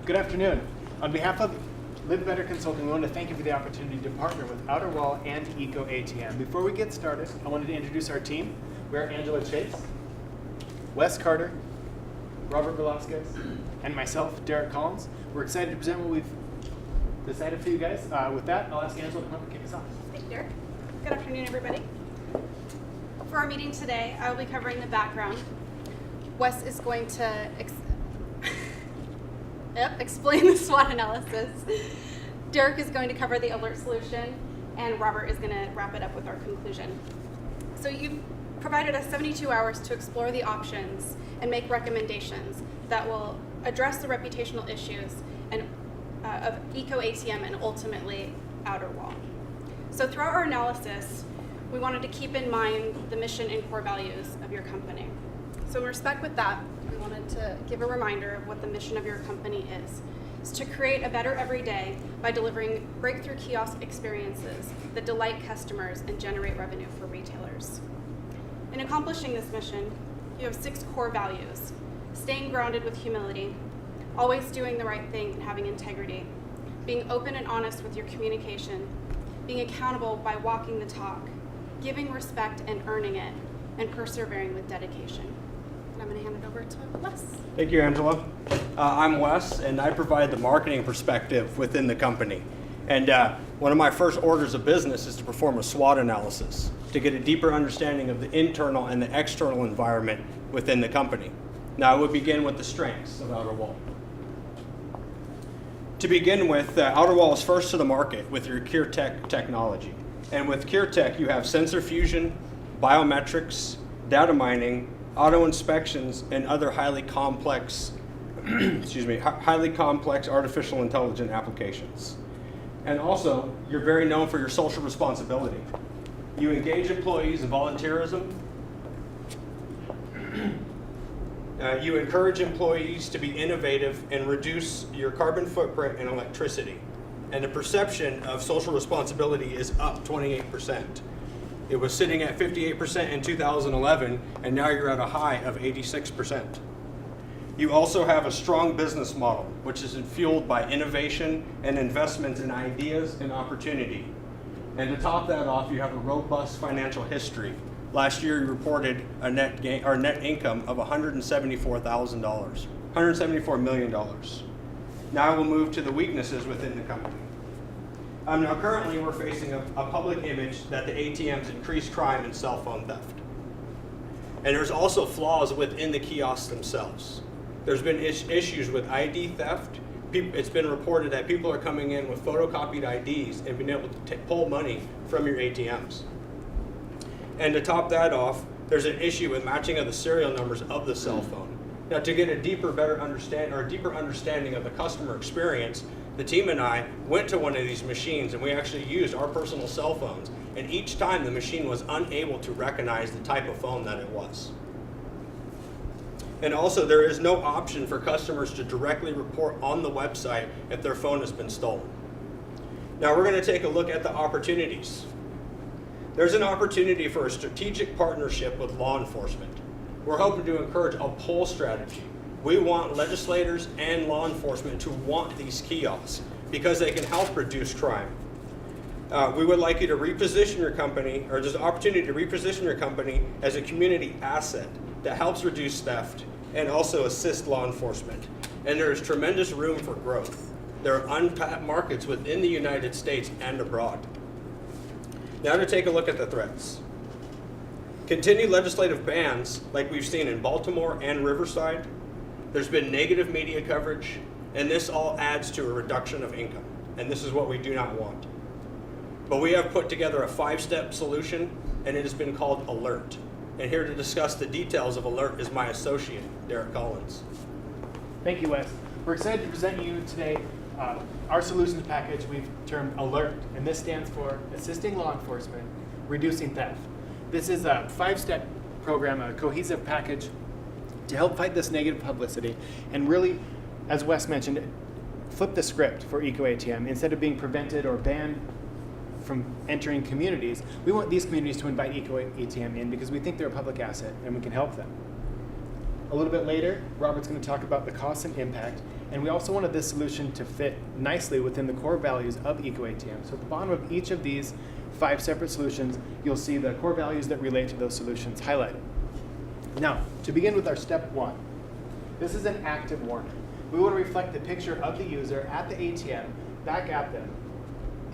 Good afternoon. On behalf of Live Better Consulting, we want to thank you for the opportunity to partner with Outer Wall and Eco ATM. Before we get started, I wanted to introduce our team. We're Angela Chase, Wes Carter, Robert Velasquez, and myself, Derek Collins. We're excited to present what we've decided for you guys. With that, I'll ask Angela to come up and kick us off. Thank you, Derek. Good afternoon, everybody. For our meeting today, I will be covering the background. Wes is going to explain the SWOT analysis. Derek is going to cover the alert solution, and Robert is going to wrap it up with our conclusion. So you've provided us 72 hours to explore the options and make recommendations that will address the reputational issues of Eco ATM and ultimately Outer Wall. So throughout our analysis, we wanted to keep in mind the mission and core values of your company. So in respect with that, we wanted to give a reminder of what the mission of your company is. It's to create a better every day by delivering breakthrough kiosk experiences that delight customers and generate revenue for retailers. In accomplishing this mission, you have 6 core values: staying grounded with humility, always doing the right thing and having integrity, being open and honest with your communication, being accountable by walking the talk, giving respect and earning it, and persevering with dedication. And I'm going to hand it over to Wes. Thank you, Angela. I'm Wes, and I provide the marketing perspective within the company. And one of my first orders of business is to perform a SWOT analysis to get a deeper understanding of the internal and the external environment within the company. Now, I would begin with the strengths of Outer Wall. To begin with, Outer Wall is first to the market with your CureTech technology. And with CureTech, you have sensor fusion, biometrics, data mining, auto inspections, and other highly complex, highly complex artificial intelligence applications. And also, you're very known for your social responsibility. You engage employees in volunteerism. You encourage employees to be innovative and reduce your carbon footprint and electricity. And the perception of social responsibility is up 28%. It was sitting at 58% in 2011, and now you're at a high of 86%. You also have a strong business model, which is fueled by innovation and investments in ideas and opportunity. And to top that off, you have a robust financial history. Last year, you reported a net income of $174 million. Now we'll move to the weaknesses within the company. Now currently, we're facing a public image that the ATMs increase crime and cell phone theft. And there's also flaws within the kiosks themselves. There's been issues with ID theft. It's been reported that people are coming in with photocopied IDs and being able to pull money from your ATMs. And to top that off, there's an issue with matching of the serial numbers of the cell phone. Now, to get a deeper understanding of the customer experience, the team and I went to one of these machines and we actually used our personal cell phones. And each time the machine was unable to recognize the type of phone that it was. And also, there is no option for customers to directly report on the website if their phone has been stolen. Now, we're going to take a look at the opportunities. There's an opportunity for a strategic partnership with law enforcement. We're hoping to encourage a pull strategy. We want legislators and law enforcement to want these kiosks because they can help reduce crime. We would like you to reposition your company, or there's an opportunity to reposition your company as a community asset that helps reduce theft and also assist law enforcement. And there is tremendous room for growth. There are untapped markets within the United States and abroad. Now to take a look at the threats. Continued legislative bans, like we've seen in Baltimore and Riverside. There's been negative media coverage, and this all adds to a reduction of income. And this is what we do not want. But we have put together a 5-step solution, and it has been called Alert. And here to discuss the details of Alert is my associate, Derek Collins. Thank you, Wes. We're excited to present you today our solutions package we've termed Alert, and this stands for Assisting Law Enforcement, Reducing Theft. This is a 5-step program, a cohesive package to help fight this negative publicity and really, as Wes mentioned, flip the script for Eco ATM. Instead of being prevented or banned from entering communities, we want these communities to invite Eco ATM in because we think they're a public asset and we can help them. A little bit later, Robert's going to talk about the cost and impact, and we also wanted this solution to fit nicely within the core values of EcoATM. So at the bottom of each of these 5 separate solutions, you'll see the core values that relate to those solutions highlighted. Now, to begin with our step 1, this is an active warning. We want to reflect the picture of the user at the ATM back at them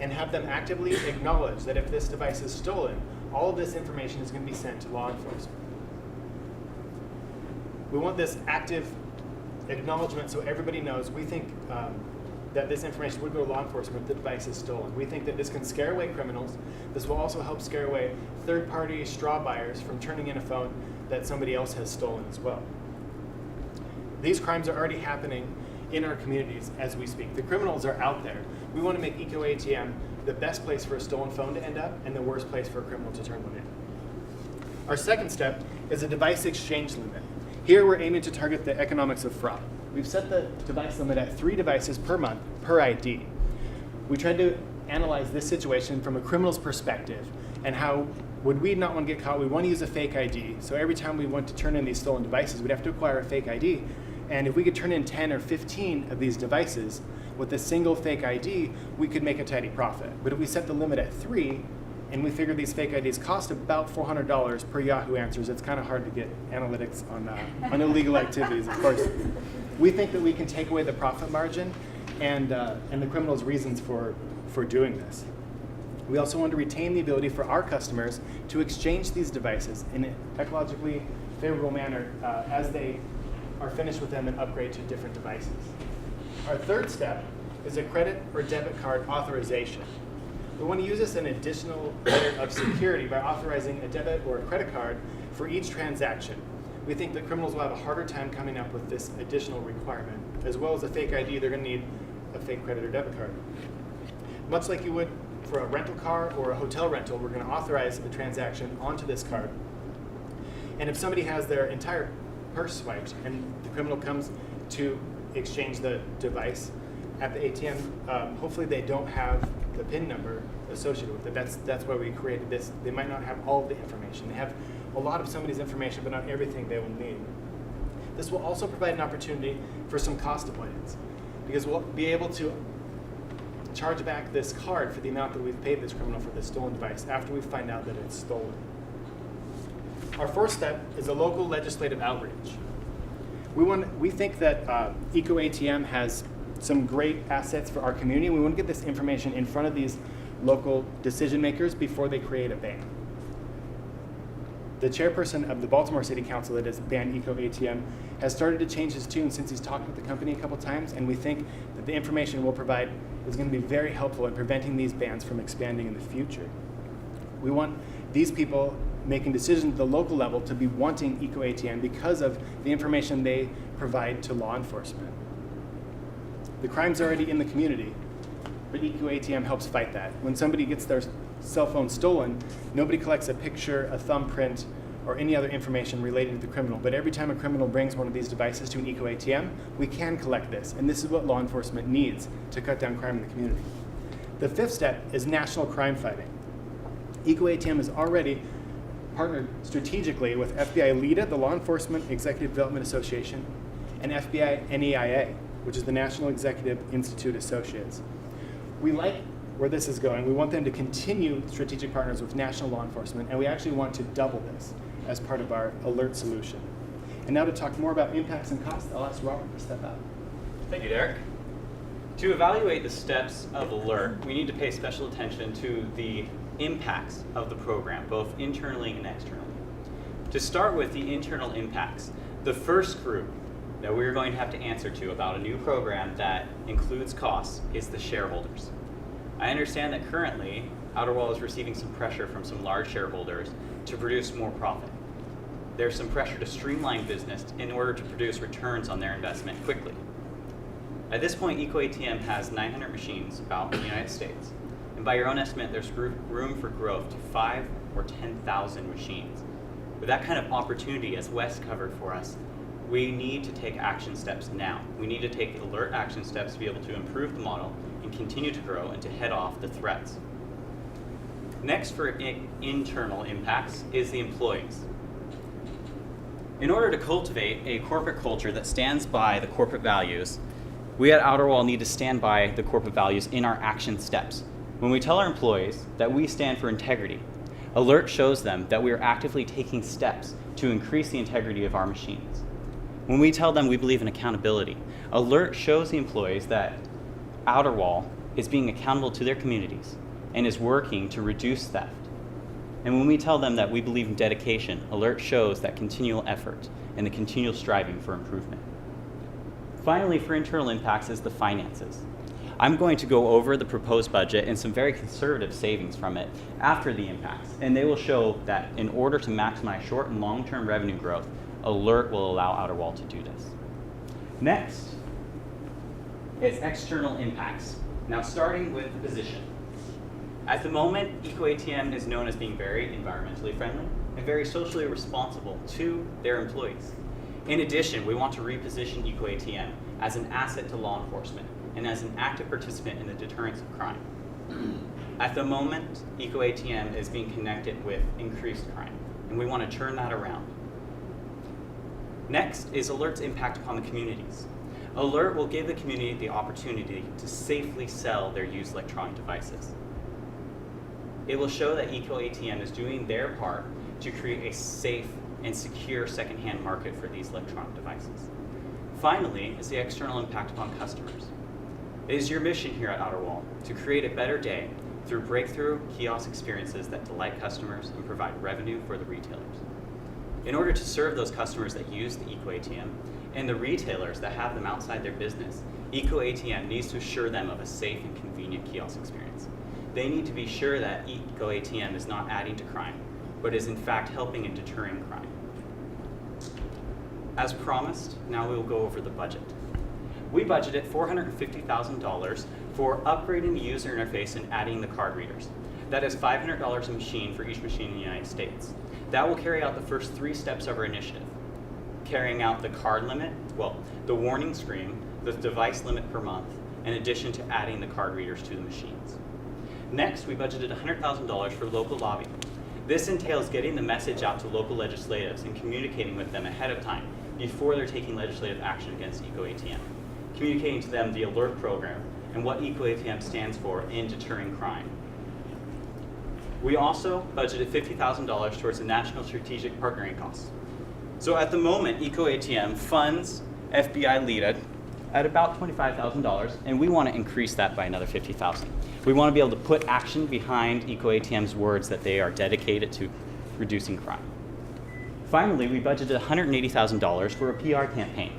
and have them actively acknowledge that if this device is stolen, all of this information is going to be sent to law enforcement. We want this active acknowledgement so everybody knows we think that this information would go to law enforcement if the device is stolen. We think that this can scare away criminals. This will also help scare away third-party straw buyers from turning in a phone that somebody else has stolen as well. These crimes are already happening in our communities as we speak. The criminals are out there. We want to make EcoATM the best place for a stolen phone to end up and the worst place for a criminal to turn one in. Our second step is a device exchange limit. Here we're aiming to target the economics of fraud. We've set the device limit at 3 devices per month per ID. We tried to analyze this situation from a criminal's perspective and how would we not want to get caught, we want to use a fake ID. So every time we want to turn in these stolen devices, we'd have to acquire a fake ID. And if we could turn in 10 or 15 of these devices with a single fake ID, we could make a tidy profit. But if we set the limit at 3, and we figure these fake IDs cost about $400 per Yahoo Answers, it's kind of hard to get analytics on illegal activities, of course. We think that we can take away the profit margin and the criminal's reasons for doing this. We also want to retain the ability for our customers to exchange these devices in an ecologically favorable manner as they are finished with them and upgrade to different devices. Our third step is a credit or debit card authorization. We want to use this an additional layer of security by authorizing a debit or a credit card for each transaction. We think that criminals will have a harder time coming up with this additional requirement. As well as a fake ID, they're going to need a fake credit or debit card. Much like you would for a rental car or a hotel rental, we're going to authorize a transaction onto this card. And if somebody has their entire purse swiped and the criminal comes to exchange the device at the ATM, hopefully they don't have the PIN number associated with it. That's why we created this. They might not have all of the information. They have a lot of somebody's information, but not everything they will need. This will also provide an opportunity for some cost avoidance, because we'll be able to charge back this card for the amount that we've paid this criminal for this stolen device after we find out that it's stolen. Our fourth step is a local legislative outreach. We think that EcoATM has some great assets for our community. We want to get this information in front of these local decision makers before they create a ban. The chairperson of the Baltimore City Council that has banned EcoATM has started to change his tune since he's talked with the company a couple times, and we think that the information we'll provide is going to be very helpful in preventing these bans from expanding in the future. We want these people making decisions at the local level to be wanting EcoATM because of the information they provide to law enforcement. The crime's already in the community, but EcoATM helps fight that. When somebody gets their cell phone stolen, nobody collects a picture, a thumbprint, or any other information related to the criminal. But every time a criminal brings one of these devices to an EcoATM, we can collect this. And this is what law enforcement needs to cut down crime in the community. The fifth step is national crime fighting. EcoATM is already partnered strategically with FBI LEDA, the Law Enforcement Executive Development Association, and FBI NEIA, which is the National Executive Institute Associates. We like where this is going. We want them to continue strategic partners with national law enforcement, and we actually want to double this as part of our alert solution. And now to talk more about impacts and costs, I'll ask Robert to step up. Thank you, Derek. To evaluate the steps of alert, we need to pay special attention to the impacts of the program, both internally and externally. To start with the internal impacts, the first group that we're going to have to answer to about a new program that includes costs is the shareholders. I understand that currently, Outerwall is receiving some pressure from some large shareholders to produce more profit. There's some pressure to streamline business in order to produce returns on their investment quickly. At this point, EcoATM has 900 machines about in the United States. And by your own estimate, there's room for growth to 5,000 or 10,000 machines. With that kind of opportunity, as Wes covered for us, we need to take action steps now. We need to take alert action steps to be able to improve the model and continue to grow and to head off the threats. Next for internal impacts is the employees. In order to cultivate a corporate culture that stands by the corporate values, we at Outerwall need to stand by the corporate values in our action steps. When we tell our employees that we stand for integrity, Alert shows them that we are actively taking steps to increase the integrity of our machines. When we tell them we believe in accountability, Alert shows the employees that Outerwall is being accountable to their communities and is working to reduce theft. And when we tell them that we believe in dedication, Alert shows that continual effort and the continual striving for improvement. Finally, for internal impacts is the finances. I'm going to go over the proposed budget and some very conservative savings from it after the impacts, and they will show that in order to maximize short and long-term revenue growth, Alert will allow Outerwall to do this. Next is external impacts. Now starting with the position. At the moment, EcoATM is known as being very environmentally friendly and very socially responsible to their employees. In addition, we want to reposition EcoATM as an asset to law enforcement and as an active participant in the deterrence of crime. At the moment, EcoATM is being connected with increased crime, and we want to turn that around. Next is Alert's impact upon the communities. Alert will give the community the opportunity to safely sell their used electronic devices. It will show that EcoATM is doing their part to create a safe and secure secondhand market for these electronic devices. Finally is the external impact upon customers. It is your mission here at Outerwall to create a better day through breakthrough kiosk experiences that delight customers and provide revenue for the retailers. In order to serve those customers that use the EcoATM and the retailers that have them outside their business, EcoATM needs to assure them of a safe and convenient kiosk experience. They need to be sure that EcoATM is not adding to crime, but is in fact helping and deterring crime. As promised, now we will go over the budget. We budgeted $450,000 for upgrading the user interface and adding the card readers. That is $500 a machine for each machine in the United States. That will carry out the first 3 steps of our initiative. Carrying out the card limit, the warning screen, the device limit per month, in addition to adding the card readers to the machines. Next, we budgeted $100,000 for local lobbying. This entails getting the message out to local legislatives and communicating with them ahead of time before they're taking legislative action against EcoATM. Communicating to them the Alert program and what EcoATM stands for in deterring crime. We also budgeted $50,000 towards the national strategic partnering costs. So at the moment, EcoATM funds FBI LEDA at about $25,000, and we want to increase that by another $50,000. We want to be able to put action behind EcoATM's words that they are dedicated to reducing crime. Finally, we budgeted $180,000 for a PR campaign.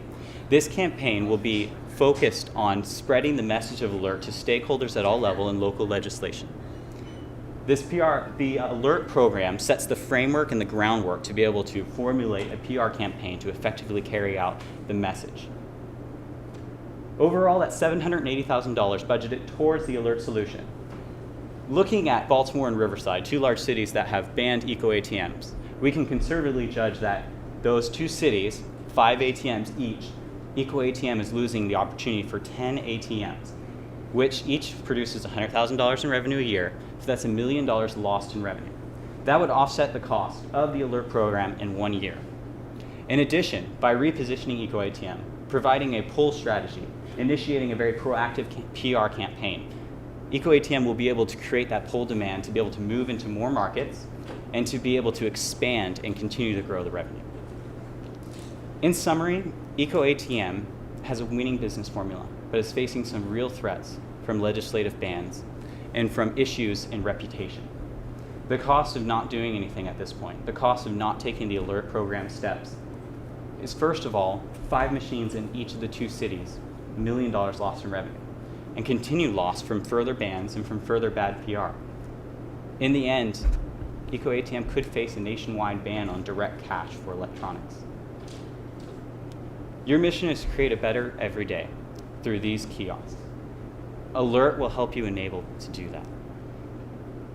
This campaign will be focused on spreading the message of Alert to stakeholders at all levels in local legislation. The Alert program sets the framework and the groundwork to be able to formulate a PR campaign to effectively carry out the message. Overall, that's $780,000 budgeted towards the Alert solution. Looking at Baltimore and Riverside, 2 large cities that have banned EcoATMs, we can conservatively judge that those 2 cities, 5 ATMs each, EcoATM is losing the opportunity for 10 ATMs, which each produces $100,000 in revenue a year, so that's $1 million lost in revenue. That would offset the cost of the Alert program in 1 year. In addition, by repositioning EcoATM, providing a pull strategy, initiating a very proactive PR campaign, EcoATM will be able to create that pull demand to be able to move into more markets and to be able to expand and continue to grow the revenue. In summary, EcoATM has a winning business formula, but is facing some real threats from legislative bans and from issues in reputation. The cost of not doing anything at this point, the cost of not taking the Alert program steps, is first of all, 5 machines in each of the 2 cities, $1 million lost in revenue, and continued loss from further bans and from further bad PR. In the end, EcoATM could face a nationwide ban on direct cash for electronics. Your mission is to create a better every day through these kiosks. Alert will help you enable to do that.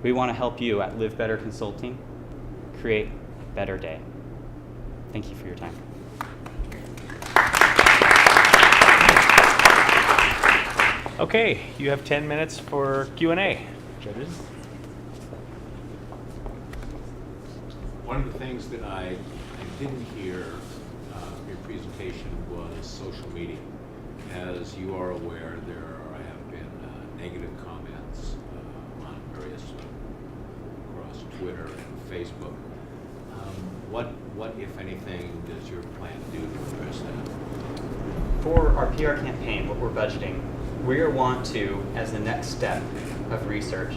We want to help you at Live Better Consulting create a better day. Thank you for your time. Okay, you have 10 minutes for Q&A. Judges? One of the things that I didn't hear reputation was social media. As you are aware, there have been negative comments on various across Twitter and Facebook. What, if anything, does your plan do to address that? For our PR campaign, what we're budgeting, we want to, as the next step of research,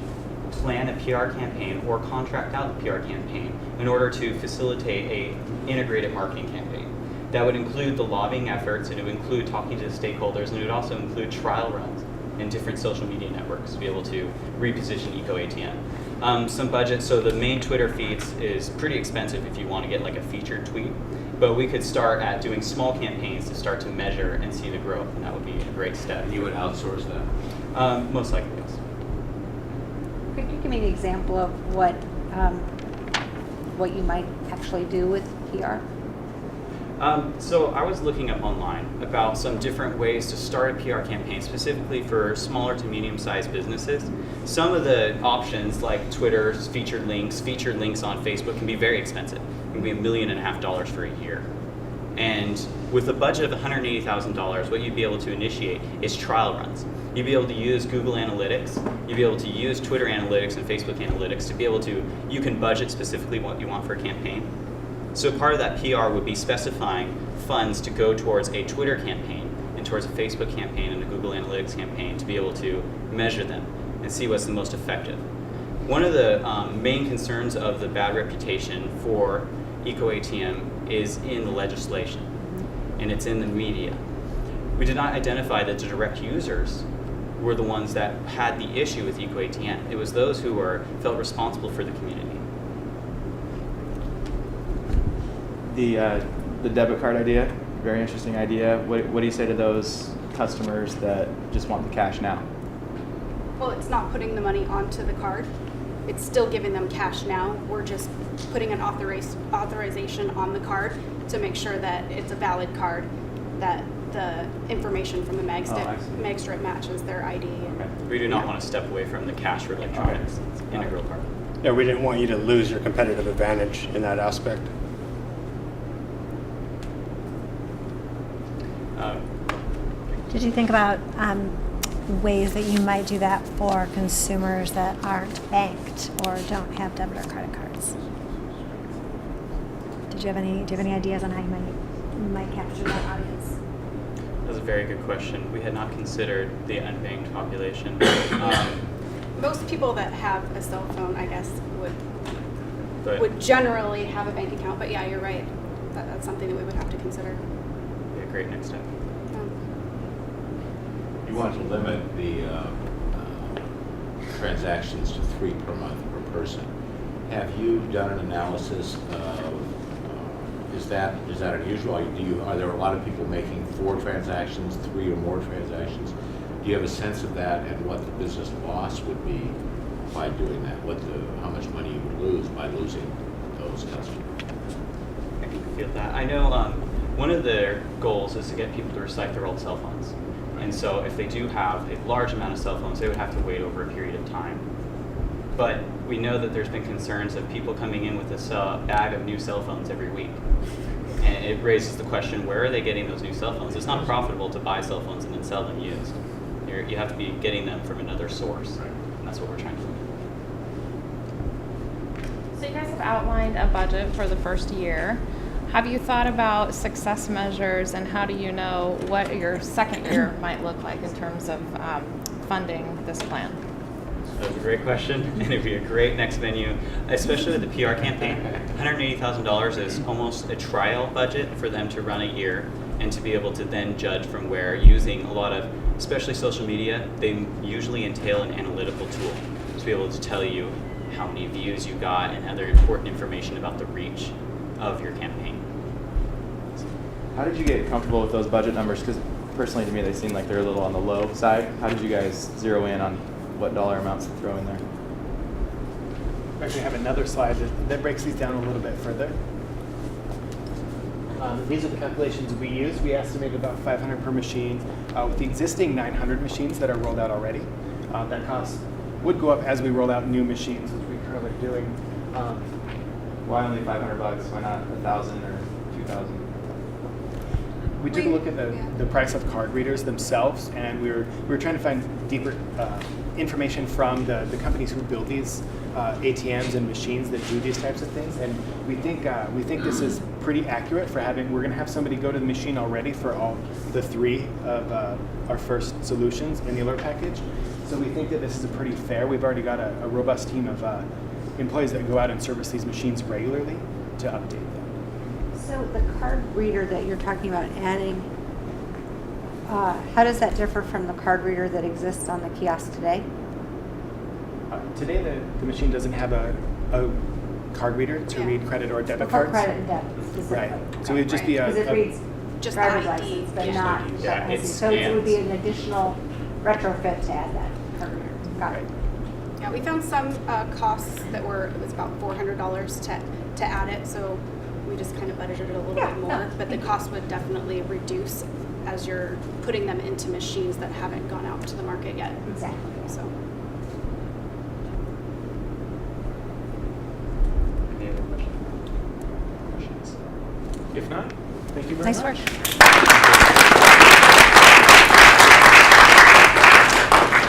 plan a PR campaign or contract out the PR campaign in order to facilitate a integrated marketing campaign. That would include the lobbying efforts, and it would include talking to the stakeholders, and it would also include trial runs in different social media networks to be able to reposition EcoATM. Some budget, so the main Twitter feeds is pretty expensive if you want to get like a featured tweet, but we could start at doing small campaigns to start to measure and see the growth, and that would be a great step. You would outsource that? Most likely, yes. Could you give me an example of what you might actually do with PR? So I was looking up online about some different ways to start a PR campaign, specifically for smaller to medium-sized businesses. Some of the options, like Twitter's featured links on Facebook, can be very expensive. It can be $1.5 million for a year. And with a budget of $180,000, what you'd be able to initiate is trial runs. You'd be able to use Google Analytics, you'd be able to use Twitter Analytics and Facebook Analytics to be able to, you can budget specifically what you want for a campaign. So part of that PR would be specifying funds to go towards a Twitter campaign and towards a Facebook campaign and a Google Analytics campaign to be able to measure them and see what's the most effective. One of the main concerns of the bad reputation for EcoATM is in the legislation, and it's in the media. We did not identify that the direct users were the ones that had the issue with EcoATM. It was those who felt responsible for the community. The debit card idea, very interesting idea. What do you say to those customers that just want the cash now? Well, it's not putting the money onto the card. It's still giving them cash now. We're just putting an authorization on the card to make sure that it's a valid card, that the information from the mag strip matches their ID. Okay. We do not want to step away from the cash for electronics. It's an integral part. Yeah, we didn't want you to lose your competitive advantage in that aspect. Did you think about ways that you might do that for consumers that aren't banked or don't have debit or credit cards? Do you have any ideas on how you might capture that audience? That's a very good question. We had not considered the unbanked population. Most people that have a cell phone, I guess, would generally have a bank account. But yeah, you're right. That's something that we would have to consider. Be a great next step. You want to limit the transactions to 3 per month per person. Have you done an analysis of, is that unusual? Are there a lot of people making 4 transactions, 3 or more transactions? Do you have a sense of that and what the business loss would be by doing that? How much money you would lose by losing those customers? I can feel that. I know one of their goals is to get people to recycle their old cell phones. And so if they do have a large amount of cell phones, they would have to wait over a period of time. But we know that there's been concerns of people coming in with this bag of new cell phones every week. And it raises the question, where are they getting those new cell phones? It's not profitable to buy cell phones and then sell them used. You have to be getting them from another source. And that's what we're trying to do. So you guys have outlined a budget for the first year. Have you thought about success measures, and how do you know what your second year might look like in terms of funding this plan? That's a great question, and it'd be a great next venue, especially with the PR campaign. $180,000 is almost a trial budget for them to run a year, and to be able to then judge from where, using a lot of, especially social media, they usually entail an analytical tool to be able to tell you how many views you got and other important information about the reach of your campaign. How did you get comfortable with those budget numbers? Because personally to me they seem like they're a little on the low side. How did you guys zero in on what dollar amounts to throw in there? We actually have another slide that breaks these down a little bit further. These are the calculations we use. We estimated about $500 per machine. With the existing 900 machines that are rolled out already, that cost would go up as we roll out new machines, as we currently are doing. Why only $500? Why not $1,000 or $2,000? we took a look at the price of card readers themselves, and we were trying to find deeper information from the companies who build these ATMs and machines that do these types of things. And we think this is pretty accurate for having. We're going to have somebody go to the machine already for all the 3 of our first solutions in the alert package. So we think that this is a pretty fair. We've already got a robust team of employees that go out and service these machines regularly to update them. So the card reader that you're talking about adding, how does that differ from the card reader that exists on the kiosk today? Today, the machine doesn't have a card reader to read credit or debit For cards. credit and debit specifically. Right. So it would just be Because it reads Just driver's ID. license, but Yeah. not. Yeah, license. it So it would be scans. an additional retrofit to add that card reader. Got it. Yeah, we found some costs that it was about $400 to add it, so we just kind of budgeted a little Yeah, bit more. no, But the thank you. cost would definitely reduce as you're putting them into machines that haven't gone out to the market yet. Exactly. So, Any other questions? If not, thank you very Nice much. work.